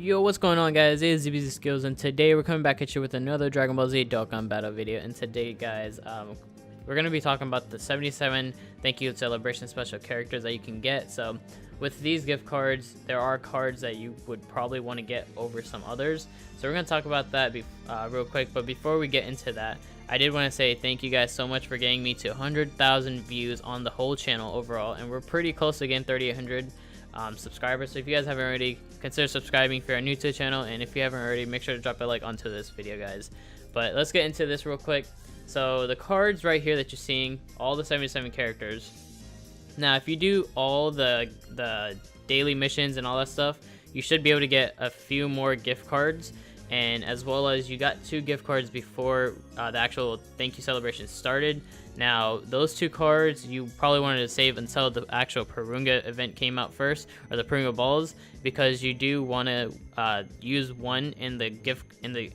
Yo, what's going on, guys? It is DBZSkills, and today we're coming back at you with another Dragon Ball Z Dokkan battle video. And today, guys, we're going to be talking about the 77 thank you celebration special characters that you can get. So with these gift cards, there are cards that you would probably want to get over some others. So we're going to talk about that real quick. But before we get into that, I did want to say thank you guys so much for getting me to 100,000 views on the whole channel overall. And we're pretty close to getting 3,800 subscribers. So if you guys haven't already, consider subscribing if you're new to the channel, and if you haven't already, make sure to drop a like onto this video, guys. But let's get into this real quick. So the cards right here that you're seeing, all the 77 characters. Now if you do all the daily missions and all that stuff, you should be able to get a few more gift cards, and as well as you got 2 gift cards before the actual thank you celebration started. Now those 2 cards you probably wanted to save until the actual Purunga event came out first, or the Purunga balls, because you do want to use one in the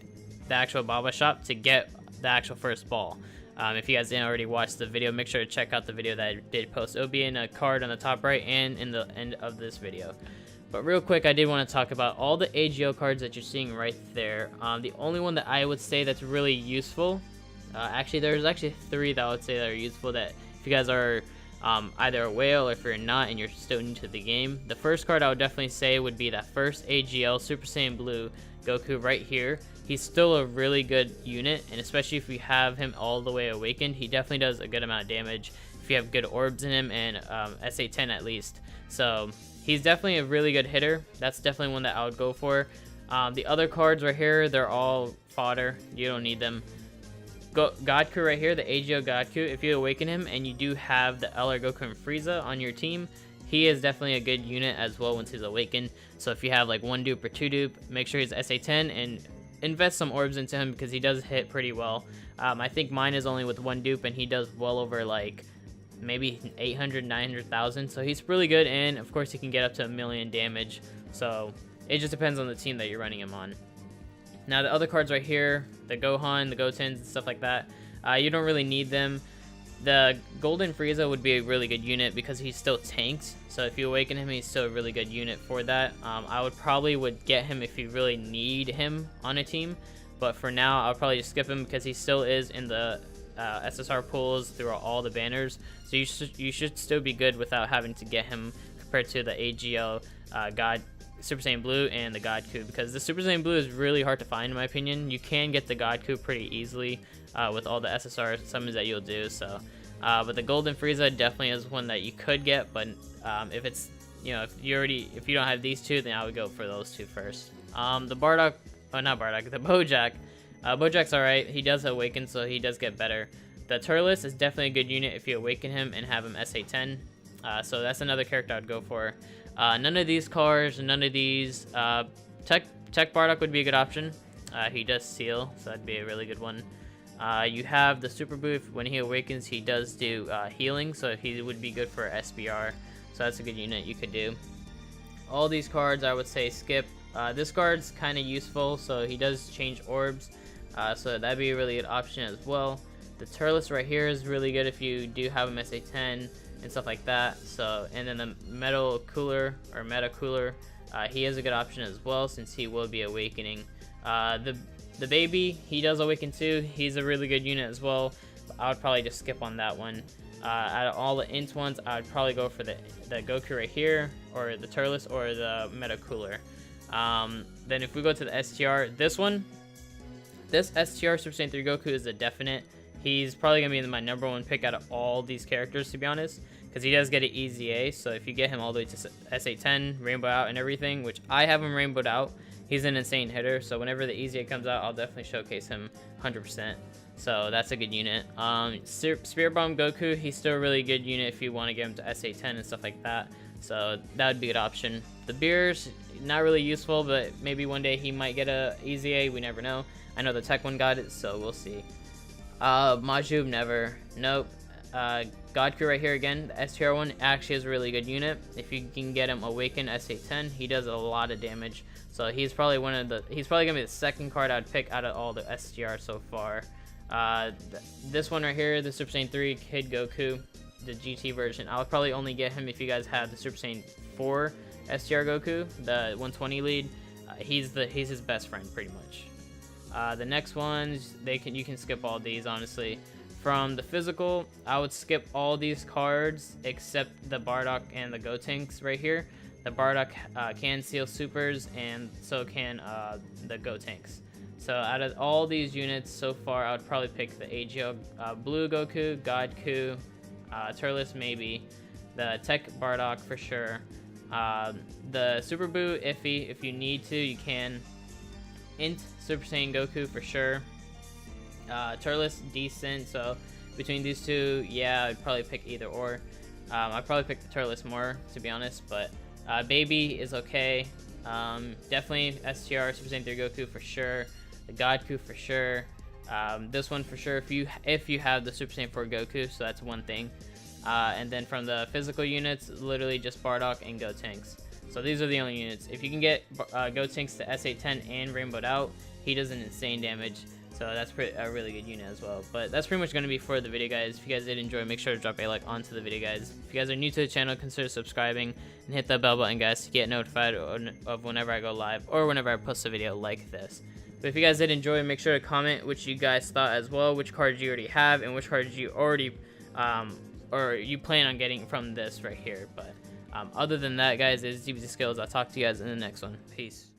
actual Baba shop to get the actual first ball. If you guys didn't already watch the video, make sure to check out the video that I did post. It'll be in a card on the top right and in the end of this video. But real quick, I did want to talk about all the AGL cards that you're seeing right there. The only one that I would say that's really useful, actually there's actually 3 that I would say that are useful, that if you guys are either a whale or if you're not and you're still new to the game, the first card I would definitely say would be that first AGL Super Saiyan Blue Goku right here. He's still a really good unit, and especially if you have him all the way awakened, he definitely does a good amount of damage if you have good orbs in him and SA10 at least. So he's definitely a really good hitter. That's definitely one that I would go for. The other cards right here, they're all fodder. You don't need them. Godku right here, the AGO Godku, if you awaken him and you do have the LR Goku and Frieza on your team, he is definitely a good unit as well once he's awakened. So if you have like 1 dupe or 2 dupe, make sure he's SA10 and invest some orbs into him because he does hit pretty well. I think mine is only with 1 dupe and he does well over like maybe 800, 900,000. So he's really good, and of course he can get up to 1,000,000 damage. So it just depends on the team that you're running him on. Now the other cards right here, the Gohan, the Gotens, and stuff like that, you don't really need them. The Golden Frieza would be a really good unit because he's still tanked. So if you awaken him, he's still a really good unit for that. I would probably get him if you really need him on a team. But for now, I'll probably just skip him because he still is in the SSR pools throughout all the banners. So you should still be good without having to get him compared to the AGL Super Saiyan Blue and the Godku, because the Super Saiyan Blue is really hard to find in my opinion. You can get the Godku pretty easily with all the SSR summons that you'll do. So, but the Golden Frieza definitely is one that you could get. But if it's, you know, if you don't have these 2, then I would go for those 2 first. The Bardock, oh not Bardock, the Bojack. Bojack's alright. He does awaken, so he does get better. The Turles is definitely a good unit if you awaken him and have him SA10. So that's another character I'd go for. None of these cards, none of these. Tech Bardock would be a good option. He does seal, so that'd be a really good one. You have the Super Booth. When he awakens, he does do healing, so he would be good for SBR. So that's a good unit you could do. All these cards I would say skip. This card's kind of useful, so he does change orbs, so that'd be a really good option as well. The Turles right here is really good if you do have him SA10 and stuff like that. So, and then the Metal Cooler or Meta Cooler, he is a good option as well since he will be awakening. The baby, he does awaken too. He's a really good unit as well. I would probably just skip on that one. Out of all the int ones, I would probably go for the Goku right here, or the Turles, or the Meta Cooler. Then if we go to the STR, this STR Super Saiyan 3 Goku is a definite. He's probably going to be my #1 pick out of all these characters, to be honest, because he does get an easy A. So if you get him all the way to SA10, Rainbow out and everything, which I have him rainbowed out, he's an insane hitter. So whenever the easy A comes out, I'll definitely showcase him 100%. So that's a good unit. Spirit Bomb Goku, he's still a really good unit if you want to get him to SA10 and stuff like that. So that would be a good option. The Beers, not really useful, but maybe one day he might get a easy A. We never know. I know the Tech one got it, so we'll see. Majub, never. Nope. Godku right here again. The STR one actually is a really good unit. If you can get him awakened SA10, he does a lot of damage. So he's probably he's probably gonna be the second card I'd pick out of all the STR so far. This one right here, the Super Saiyan 3 Kid Goku, the GT version. I'll probably only get him if you guys have the Super Saiyan 4 STR Goku, the 120 lead. He's his best friend pretty much. The next ones, you can skip all these honestly. From the physical, I would skip all these cards except the Bardock and the Gotenks right here. The Bardock can seal supers, and so can the Gotenks. So out of all these units so far, I would probably pick the AGL Blue Goku, Godku, Turles maybe, the Tech Bardock for sure. The Super Buu, iffy. If you need to, you can. Int Super Saiyan Goku for sure. Turles, decent. So between these two, yeah, I'd probably pick either or. I'd probably pick the Turles more, to be honest, but Baby is okay. Definitely STR Super Saiyan 3 Goku for sure. The Godku for sure. This one for sure if you have the Super Saiyan 4 Goku, so that's one thing. And then from the physical units, literally just Bardock and Gotenks. So these are the only units. If you can get Gotenks to S810 and Rainbowed out, he does an insane damage. So that's a really good unit as well. But that's pretty much going to be for the video, guys. If you guys did enjoy, make sure to drop a like onto the video, guys. If you guys are new to the channel, consider subscribing and hit that bell button, guys, to get notified of whenever I go live or whenever I post a video like this. But if you guys did enjoy, make sure to comment what you guys thought as well, which cards you already have and which cards you already or you plan on getting from this right here. But other than that, guys, it's DBZSkills. I'll talk to you guys in the next one. Peace.